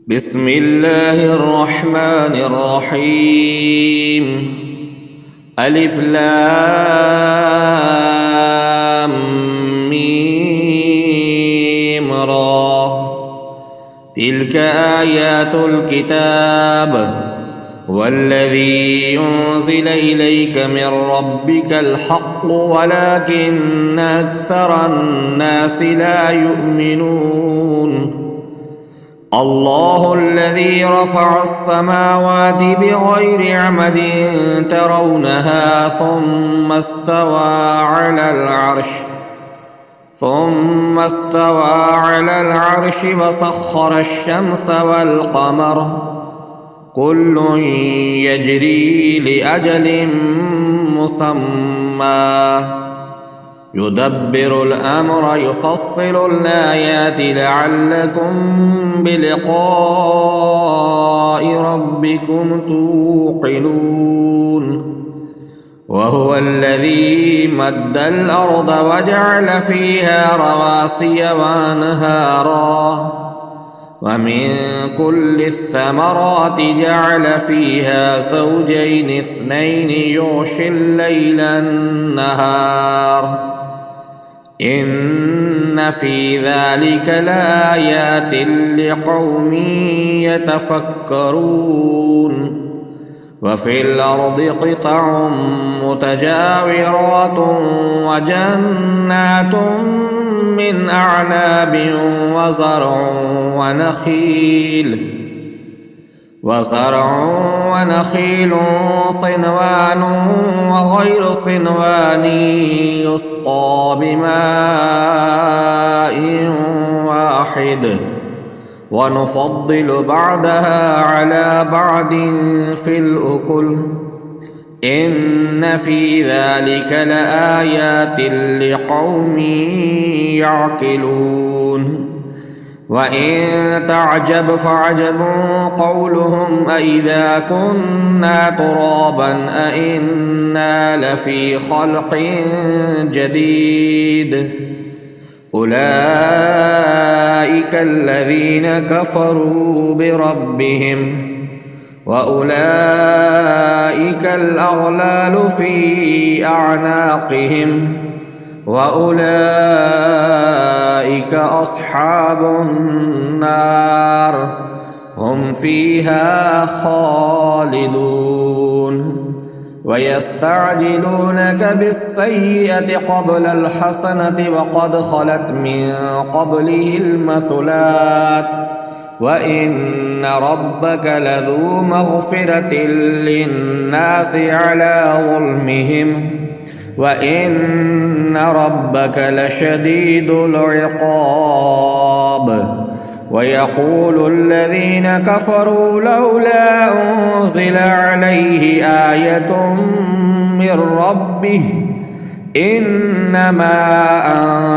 بسم الله الرحمن الرحيم. ألف لام ميم را. تلك آيات الكتاب والذي أنزل إليك من ربك الحق ولكن أكثر الناس لا يؤمنون. الله الذي رفع السماوات بغير عمد ترونها ثم استوى على العرش وسخر الشمس والقمر كل يجري لأجل مسمى يدبر الأمر يفصل الآيات لعلكم بلقاء ربكم توقنون. وهو الذي مد الأرض وجعل فيها رواسي وأنهارا ومن كل الثمرات جعل فيها زوجين اثنين يغشي الليل النهار إن في ذلك لآيات لقوم يتفكرون. وفي الأرض قطع متجاورات وجنات من أعناب وزرع ونخيل صنوان وغير صنوان يسقى بماء واحد ونفضل بعدها على بعد في الأكل إن في ذلك لآيات لقوم يعقلون. وإن تعجب فعجب قولهم أإذا كنا ترابا أإنا لفي خلق جديد أولئك الذين كفروا بربهم وأولئك الأغلال في أعناقهم وأولئك أصحاب النار هم فيها خالدون. ويستعجلونك بالسيئة قبل الحسنة وقد خلت من قبله المثلات وإن ربك لذو مغفرة للناس على ظلمهم وإن ربك لشديد العقاب. ويقول الذين كفروا لولا أنزل عليه آية من ربه إنما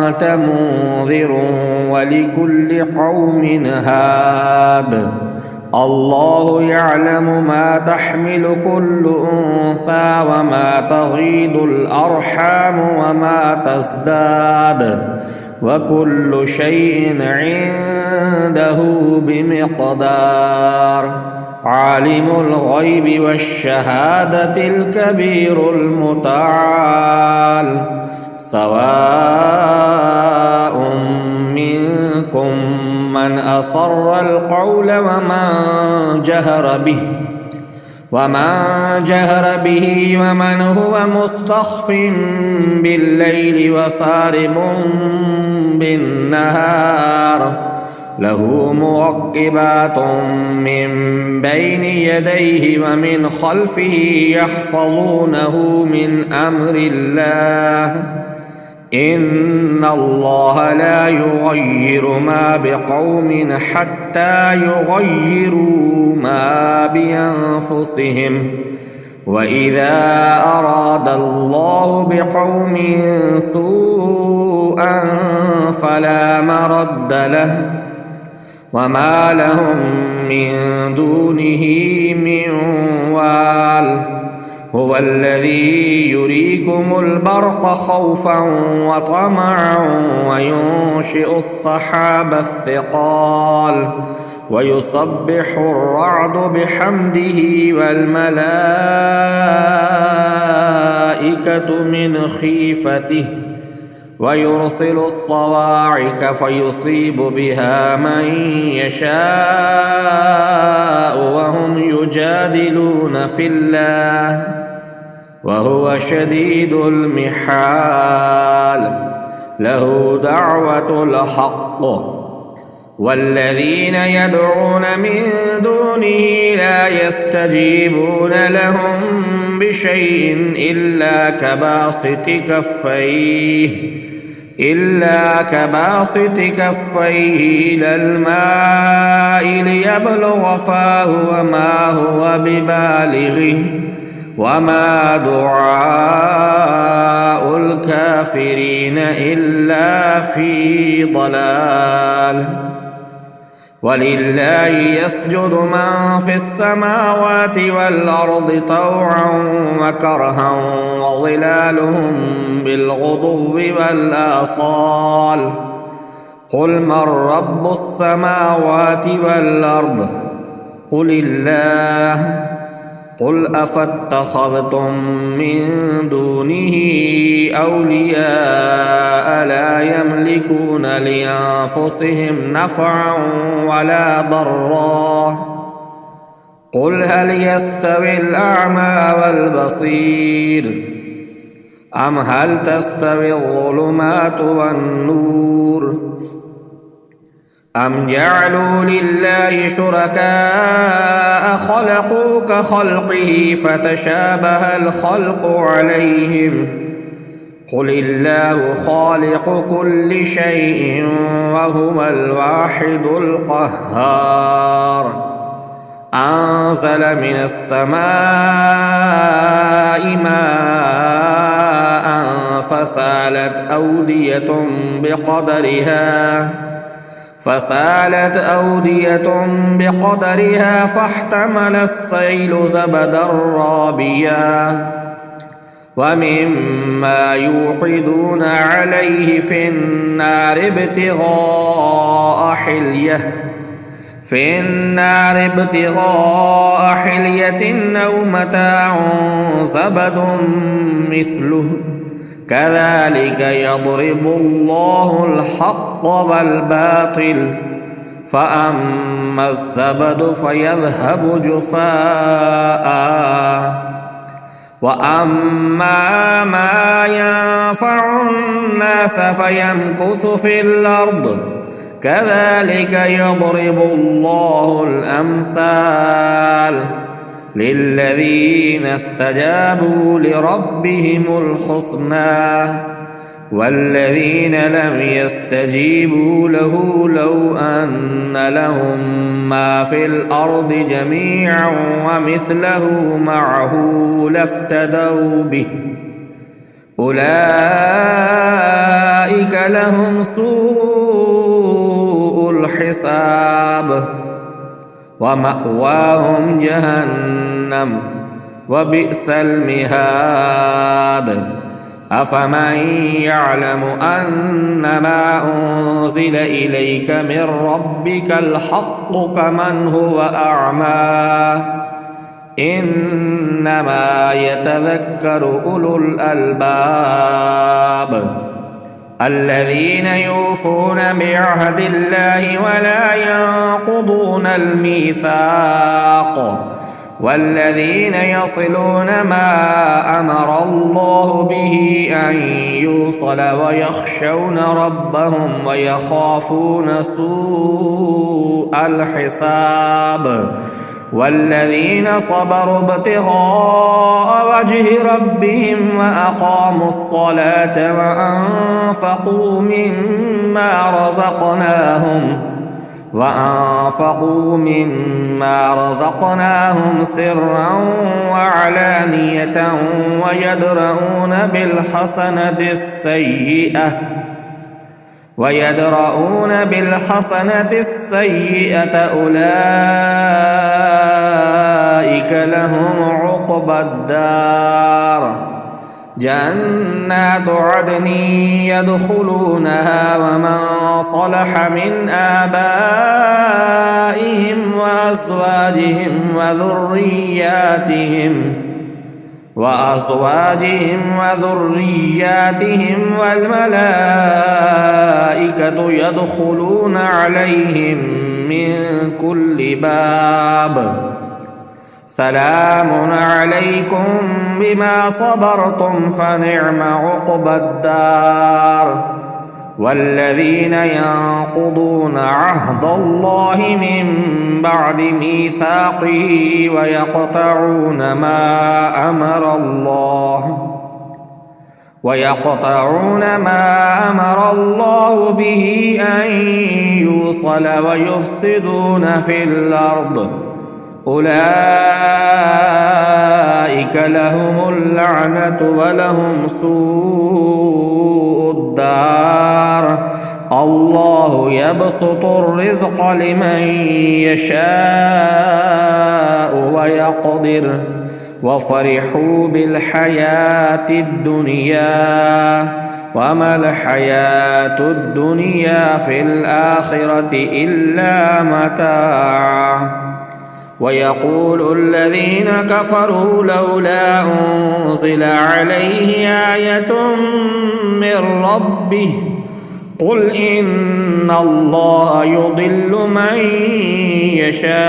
أنت منذر ولكل قوم هاد. الله يعلم ما تحمل كل أنثى وما تغيض الأرحام وما تزداد وكل شيء عنده بمقدار. عالم الغيب والشهادة الكبير المتعال. سواء منكم من أسر القول ومن جهر به ومن هو مستخف بالليل وسارب بالنهار له معقبات من بين يديه ومن خلفه يحفظونه من أمر الله إن الله لا يغير ما بقوم حتى يغيروا ما بأنفسهم وإذا أراد الله بقوم سوءا فلا مرد له وما لهم من دونه من وال. هو الذي يريكم البرق خوفا وطمعا وينشئ السحاب الثقال ويسبح الرعد بحمده والملائكة من خيفته ويرسل الصواعق فيصيب بها من يشاء وهم يجادلون في الله وهو شديد المحال له دعوة الحق والذين يدعون من دونه لا يستجيبون لهم بشيء إلا كباسط كفيه إلى الماء ليبلغ فاه وما هو ببالغه وما دعاء الكافرين إلا في ضلال ولله يسجد من في السماوات والأرض طوعا وكرها وظلالهم بالغضو والآصال قل من رب السماوات والأرض قل الله قل أفاتخذتم من دونه أولياء لا يملكون لأنفسهم نفعا ولا ضرا قل هل يستوي الأعمى والبصير أم هل تستوي الظلمات والنور أم جعلوا لله شركاء خلقوا كخلقه فتشابه الخلق عليهم قل الله خالق كل شيء وهو الواحد القهار أنزل من السماء ماء فسالت أودية بقدرها فاحتمل السيل زبدا رابيا ومما يوقدون عليه في النار ابتغاء حلية أو متاع زبد مثله كذلك يضرب الله الحق والباطل فأما الزبد فيذهب جفاء وأما ما ينفع الناس فيمكث في الأرض كذلك يضرب الله الأمثال للذين استجابوا لربهم الحسنى والذين لم يستجيبوا له لو أن لهم ما في الأرض جميعا ومثله معه لافتدوا به أولئك لهم سوء الحساب ومأواهم جهنم وبئس المهاد أفمن يعلم أنما أنزل إليك من ربك الحق كمن هو أعمى إنما يتذكر أولو الألباب الذين يوفون بعهد الله ولا ينقضون الميثاق والذين يصلون ما أمر الله به أن يوصل ويخشون ربهم ويخافون سوء الحساب والذين صبروا ابتغاء وجه ربهم وأقاموا الصلاة وأنفقوا مما رزقناهم سرا وعلانية ويدرؤون بالحسنة السيئة أولئك لهم عقبى عقبى الدار جنات عدن يدخلونها ومن صلح من آبائهم وأزواجهم وذرياتهم والملائكة يدخلون عليهم من كل باب سلام عليكم بما صبرتم فنعم عقبى الدار والذين ينقضون عهد الله من بعد ميثاقه ويقطعون ما أمر الله به أن يوصل ويفسدون في الأرض أولئك لهم اللعنة ولهم سوء الدار الله يبسط الرزق لمن يشاء ويقدر وفرحوا بالحياة الدنيا وما الحياة الدنيا في الآخرة إلا متاع ويقول الذين كفروا لولا أنزل عليه آية من ربه قل إن الله يضل من يشاء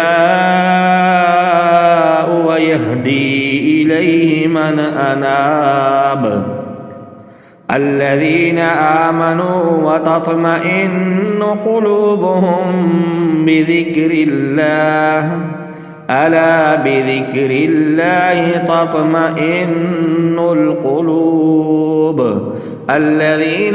ويهدي إليه من أناب الذين آمنوا وتطمئن قلوبهم بذكر الله ألا بذكر الله تطمئن القلوب الذين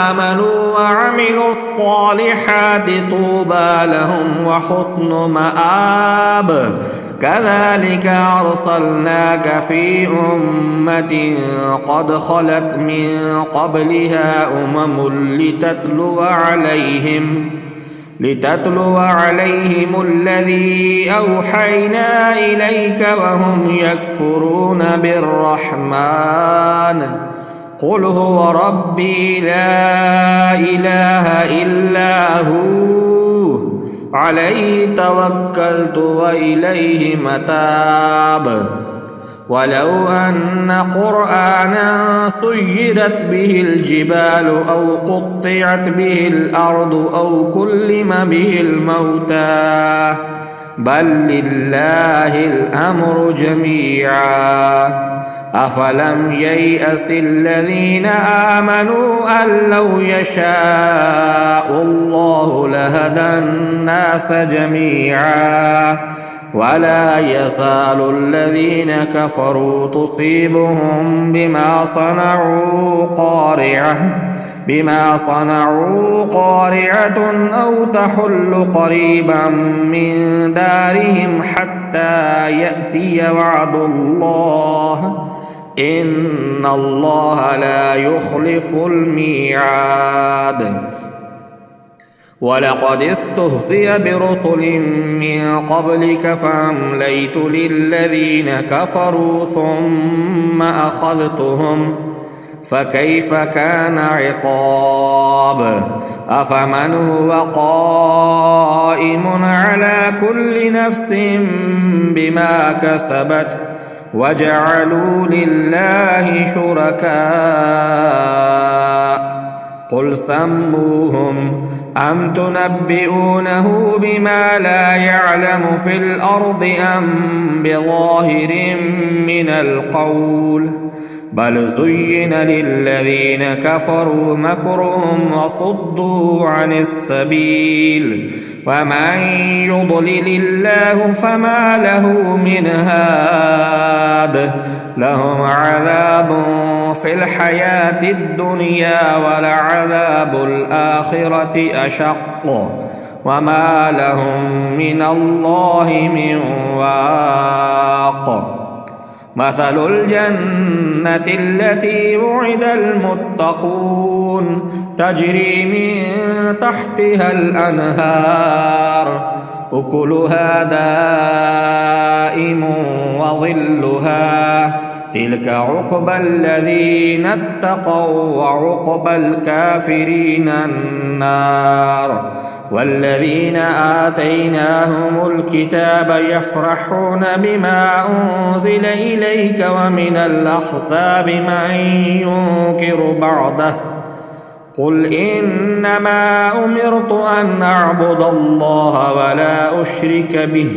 آمنوا وعملوا الصالحات طوبى لهم وحسن مآب كذلك أرسلناك في أمة قد خلت من قبلها لتتلو عليهم الذي أوحينا إليك وهم يكفرون بالرحمن قل هو ربي لا إله إلا هو عليه توكلت وإليه متاب ولو أن قرآنا سيرت به الجبال أو قطعت به الأرض أو كلم به الموتى بل لله الأمر جميعا أفلم ييأس الذين آمنوا أن لو يشاء الله لهدى الناس جميعا ولا يزال الذين كفروا تصيبهم بما صنعوا قارعة أو تحل قريبا من دارهم حتى يأتي وعد الله إن الله لا يخلف الميعاد ولقد استهزئ برسل من قبلك فأمليت للذين كفروا ثم أخذتهم فكيف كان عقاب أفمن هو قائم على كل نفس بما كسبت وجعلوا لله شركاء قل سموهم أم تنبئونه بما لا يعلم في الأرض أم بظاهر من القول بل زين للذين كفروا مكرهم وصدوا عن السبيل ومن يضلل الله فما له من هاد لهم عذاب في الحياة الدنيا ولعذاب الآخرة أشق وما لهم من الله من واق مثل الجنة التي وعد المتقون تجري من تحتها الأنهار أكلها دائم وظلها تلك عقبى الذين اتقوا وعقبى الكافرين النار والذين آتيناهم الكتاب يفرحون بما أنزل إليك ومن الأحزاب من ينكر بعضه قل إنما أمرت أن أعبد الله ولا أشرك به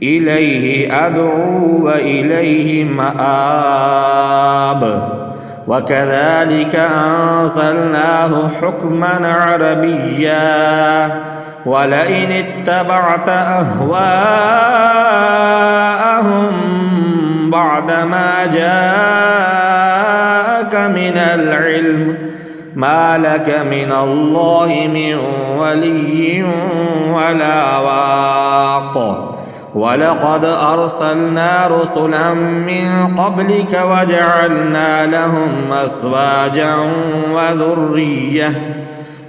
إليه أدعو وإليه مآب وكذلك أنزلناه حكما عربيا ولئن اتبعت أهواءهم بعدما جاءك من العلم ما لك من الله من ولي ولا واق ولقد أرسلنا رسلا من قبلك وجعلنا لهم أزواجا وذرية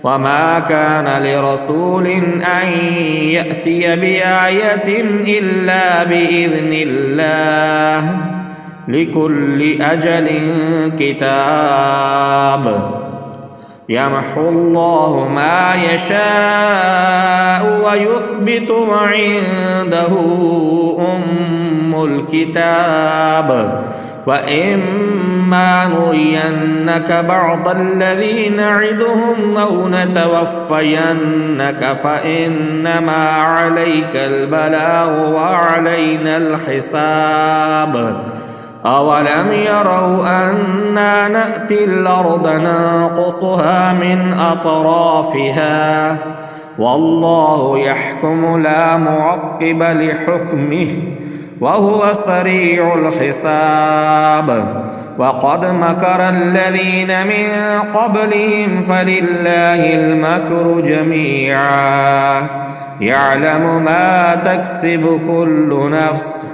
وما كان لرسول أن يأتي بآية إلا بإذن الله لكل أجل كتاب يمحو الله ما يشاء ويثبت وعنده أم الكتاب وإما نرينك بعض الذي نعدهم أو نتوفينك فإنما عليك البلاغ وعلينا الحساب أولم يروا أنا نأتي الأرض ننقصها من أطرافها والله يحكم لا معقب لحكمه وهو سريع الحساب وقد مكر الذين من قبلهم فلله المكر جميعا يعلم ما تكسب كل نفس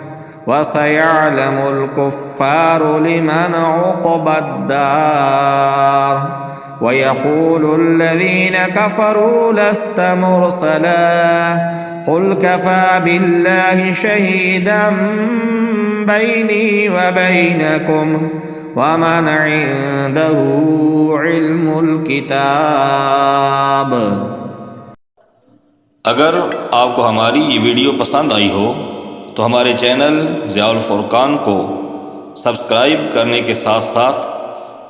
وسيعلم الكفار لمن عقبى الدار ويقول الذين كفروا لست مرسلا قل كفى بالله شهيدا بيني وبينكم ومن عنده علم الكتاب। अगर आपको हमारी ये वीडियो पसंद आई हो तो हमारे चैनल ज़ियाउल फुरकान को सब्सक्राइब करने के साथ साथ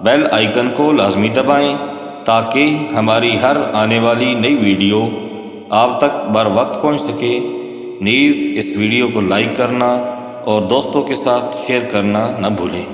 बेल आइकन को लाजमी दबाएं ताकि हमारी हर आने वाली नई वीडियो आप तक बर वक्त पहुँच सके। नीज़ इस वीडियो को लाइक करना और दोस्तों के साथ शेयर करना न भूलें।